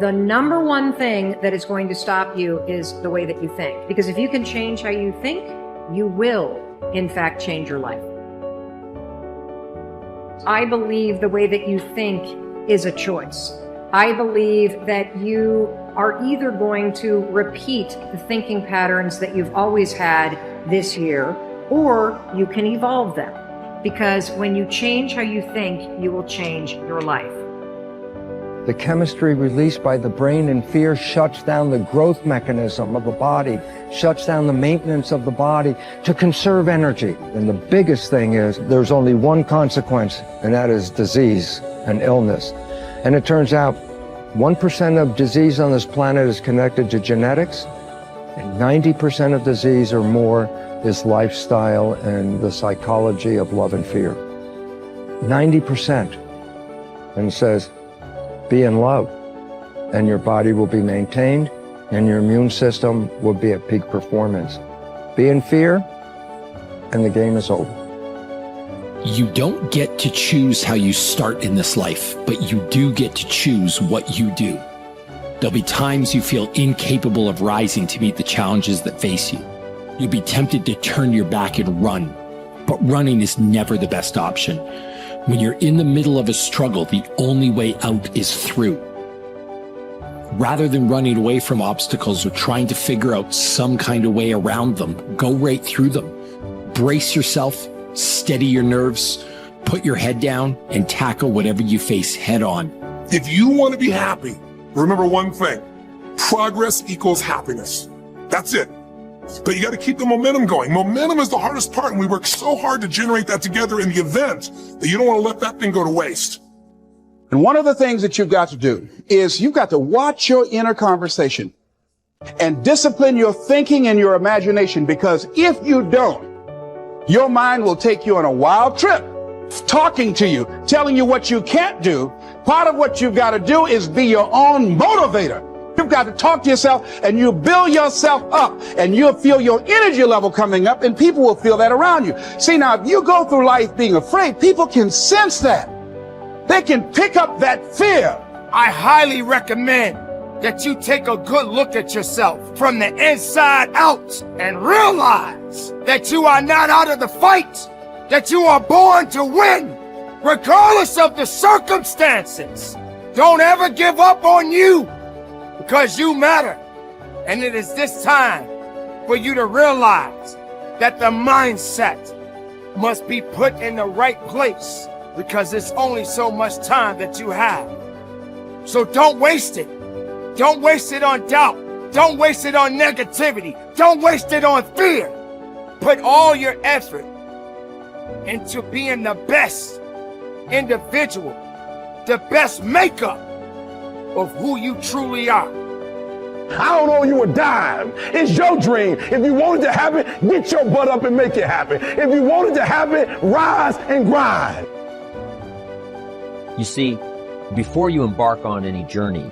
The number one thing that is going to stop you is the way that you think. Because if you can change how you think, you will, in fact, change your life. I believe the way that you think is a choice. I believe that you are either going to repeat the thinking patterns that you've always had this year, or you can evolve them. Because when you change how you think, you will change your life. The chemistry released by the brain in fear shuts down the growth mechanism of the body, shuts down the maintenance of the body to conserve energy. And the biggest thing is there's only one consequence, and that is disease and illness. And it turns out 1% of disease on this planet is connected to genetics, and 90% of disease or more is lifestyle and the psychology of love and fear. 90%. And it says, be in love, and your body will be maintained, and your immune system will be at peak performance. Be in fear, and the game is over. You don't get to choose how you start in this life, but you do get to choose what you do. There'll be times you feel incapable of rising to meet the challenges that face you. You'll be tempted to turn your back and run, but running is never the best option. When you're in the middle of a struggle, the only way out is through. Rather than running away from obstacles or trying to figure out some kind of way around them, go right through them. Brace yourself, steady your nerves, put your head down, and tackle whatever you face head on. If you want to be happy, remember one thing: progress equals happiness. That's it. But you got to keep the momentum going. Momentum is the hardest part, and we work so hard to generate that together in the event that you don't want to let that thing go to waste. And one of the things that you've got to do is you've got to watch your inner conversation and discipline your thinking and your imagination, because if you don't, your mind will take you on a wild trip, talking to you, telling you what you can't do. Part of what you've got to do is be your own motivator. You've got to talk to yourself, and you build yourself up, and you'll feel your energy level coming up, and people will feel that around you. See, now, if you go through life being afraid, people can sense that. They can pick up that fear. I highly recommend that you take a good look at yourself from the inside out and realize that you are not out of the fight, that you are born to win, regardless of the circumstances. Don't ever give up on you, because you matter. And it is this time for you to realize that the mindset must be put in the right place, because it's only so much time that you have. So don't waste it. Don't waste it on doubt. Don't waste it on negativity. Don't waste it on fear. Put all your effort into being the best individual, the best makeup of who you truly are. I don't owe you a dime. It's your dream. If you want it to happen, get your butt up and make it happen. If you want it to happen, rise and grind. You see, before you embark on any journey,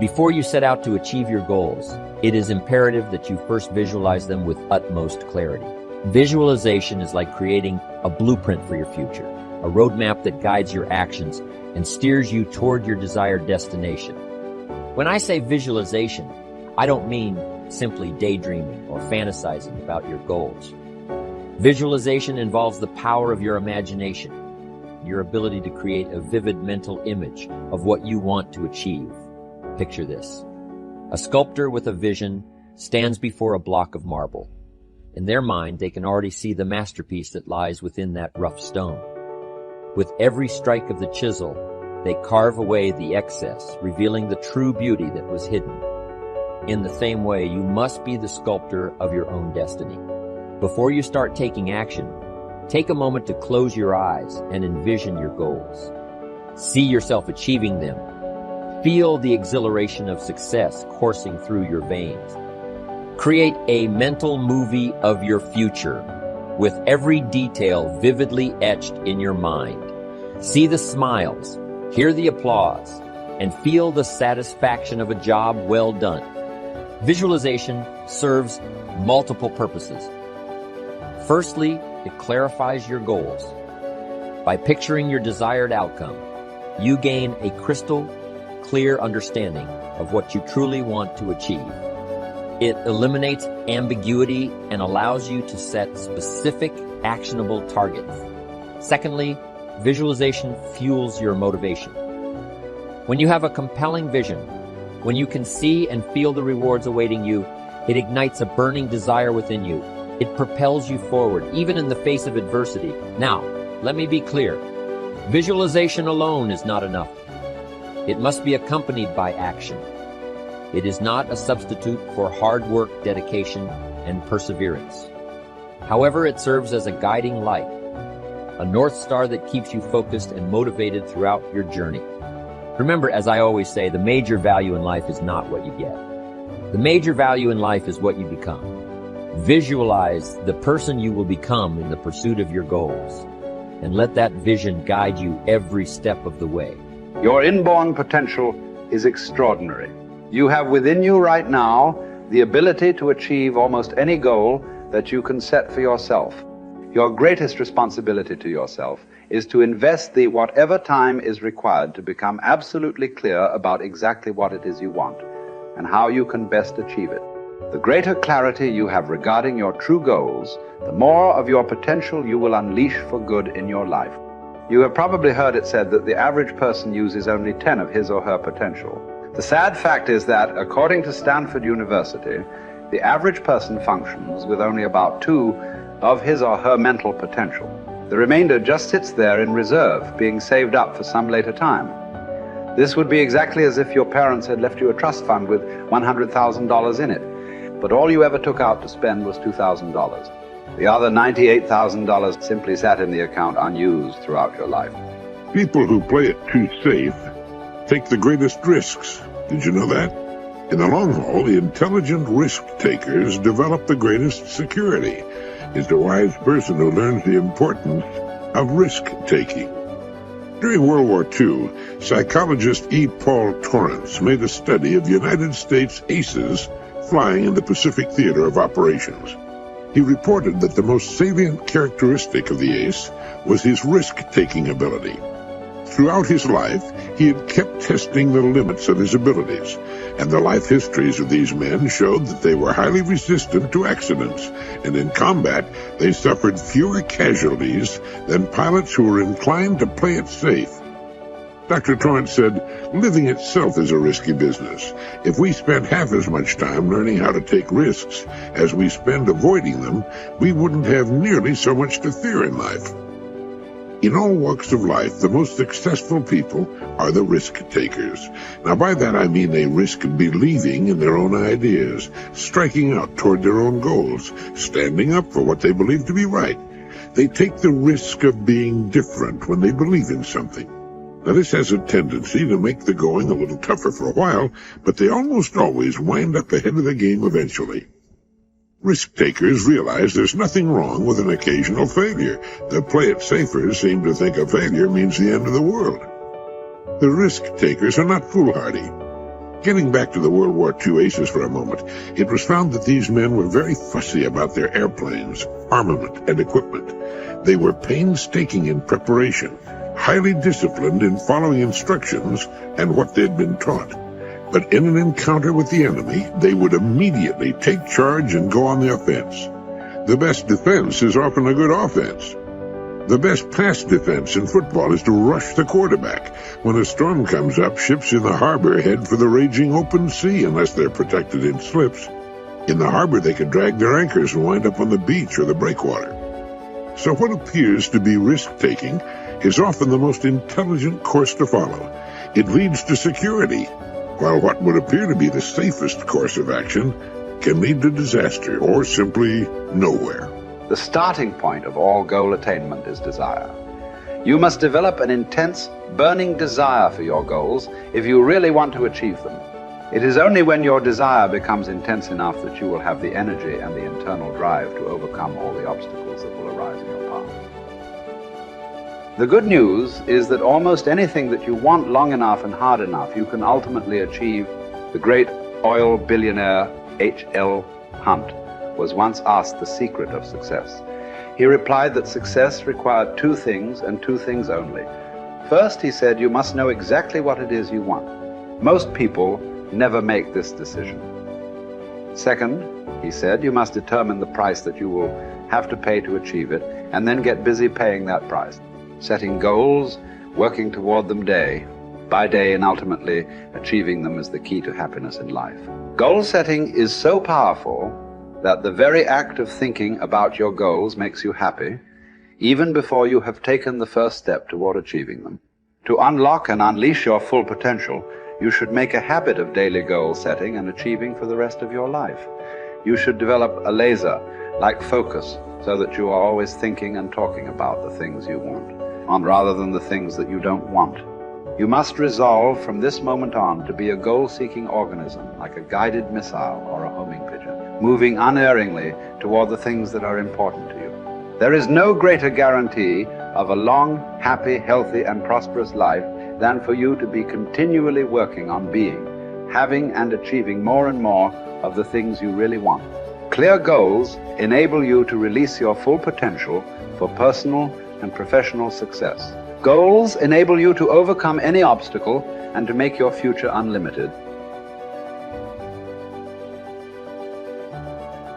before you set out to achieve your goals, it is imperative that you first visualize them with utmost clarity. Visualization is like creating a blueprint for your future, a roadmap that guides your actions and steers you toward your desired destination. When I say visualization, I don't mean simply daydreaming or fantasizing about your goals. Visualization involves the power of your imagination, your ability to create a vivid mental image of what you want to achieve. Picture this. A sculptor with a vision stands before a block of marble. In their mind, they can already see the masterpiece that lies within that rough stone. With every strike of the chisel, they carve away the excess, revealing the true beauty that was hidden. In the same way, you must be the sculptor of your own destiny. Before you start taking action, take a moment to close your eyes and envision your goals. See yourself achieving them. Feel the exhilaration of success coursing through your veins. Create a mental movie of your future, with every detail vividly etched in your mind. See the smiles, hear the applause, and feel the satisfaction of a job well done. Visualization serves multiple purposes. Firstly, it clarifies your goals. By picturing your desired outcome, you gain a crystal clear understanding of what you truly want to achieve. It eliminates ambiguity and allows you to set specific, actionable targets. Secondly, visualization fuels your motivation. When you have a compelling vision, when you can see and feel the rewards awaiting you, it ignites a burning desire within you. It propels you forward, even in the face of adversity. Now, let me be clear. Visualization alone is not enough. It must be accompanied by action. It is not a substitute for hard work, dedication, and perseverance. However, it serves as a guiding light, a North Star that keeps you focused and motivated throughout your journey. Remember, as I always say, the major value in life is not what you get. The major value in life is what you become. Visualize the person you will become in the pursuit of your goals, and let that vision guide you every step of the way. Your inborn potential is extraordinary. You have within you right now the ability to achieve almost any goal that you can set for yourself. Your greatest responsibility to yourself is to invest the whatever time is required to become absolutely clear about exactly what it is you want and how you can best achieve it. The greater clarity you have regarding your true goals, the more of your potential you will unleash for good in your life. You have probably heard it said that the average person uses only 10 of his or her potential. The sad fact is that, according to Stanford University, the average person functions with only about 2 of his or her mental potential. The remainder just sits there in reserve, being saved up for some later time. This would be exactly as if your parents had left you a trust fund with $100,000 in it, but all you ever took out to spend was $2,000. The other $98,000 simply sat in the account unused throughout your life. People who play it too safe take the greatest risks. Did you know that? In the long haul, the intelligent risk takers develop the greatest security. It's the wise person who learns the importance of risk-taking. During World War II, psychologist E. Paul Torrance made a study of United States aces flying in the Pacific Theater of Operations. He reported that the most salient characteristic of the ace was his risk-taking ability. Throughout his life, he had kept testing the limits of his abilities, and the life histories of these men showed that they were highly resistant to accidents, and in combat, they suffered fewer casualties than pilots who were inclined to play it safe. Dr. Torrance said, living itself is a risky business. If we spent half as much time learning how to take risks as we spend avoiding them, we wouldn't have nearly so much to fear in life. In all walks of life, the most successful people are the risk takers. Now, by that I mean they risk believing in their own ideas, striking out toward their own goals, standing up for what they believe to be right. They take the risk of being different when they believe in something. Now, this has a tendency to make the going a little tougher for a while, but they almost always wind up ahead of the game eventually. Risk-takers realize there's nothing wrong with an occasional failure. The play-it-safers seem to think a failure means the end of the world. The risk-takers are not foolhardy. Getting back to the World War II aces for a moment, it was found that these men were very fussy about their airplanes, armament, and equipment. They were painstaking in preparation, highly disciplined in following instructions and what they'd been taught. But in an encounter with the enemy, they would immediately take charge and go on the offense. The best defense is often a good offense. The best pass defense in football is to rush the quarterback. When a storm comes up, ships in the harbor head for the raging open sea unless they're protected in slips. In the harbor, they can drag their anchors and wind up on the beach or the breakwater. So what appears to be risk-taking is often the most intelligent course to follow. It leads to security, while what would appear to be the safest course of action can lead to disaster or simply nowhere. The starting point of all goal attainment is desire. You must develop an intense, burning desire for your goals if you really want to achieve them. It is only when your desire becomes intense enough that you will have the energy and the internal drive to overcome all the obstacles that will arise in your path. The good news is that almost anything that you want long enough and hard enough, you can ultimately achieve. The great oil billionaire H.L. Hunt was once asked the secret of success. He replied that success required 2 things and 2 things only. First, he said, you must know exactly what it is you want. Most people never make this decision. Second, he said, you must determine the price that you will have to pay to achieve it, and then get busy paying that price, setting goals, working toward them day by day, and ultimately achieving them is the key to happiness in life. Goal setting is so powerful that the very act of thinking about your goals makes you happy, even before you have taken the first step toward achieving them. To unlock and unleash your full potential, you should make a habit of daily goal setting and achieving for the rest of your life. You should develop a laser-like focus so that you are always thinking and talking about the things you want, rather than the things that you don't want. You must resolve from this moment on to be a goal-seeking organism, like a guided missile or a homing pigeon, moving unerringly toward the things that are important to you. There is no greater guarantee of a long, happy, healthy, and prosperous life than for you to be continually working on being, having, and achieving more and more of the things you really want. Clear goals enable you to release your full potential for personal and professional success. Goals enable you to overcome any obstacle and to make your future unlimited.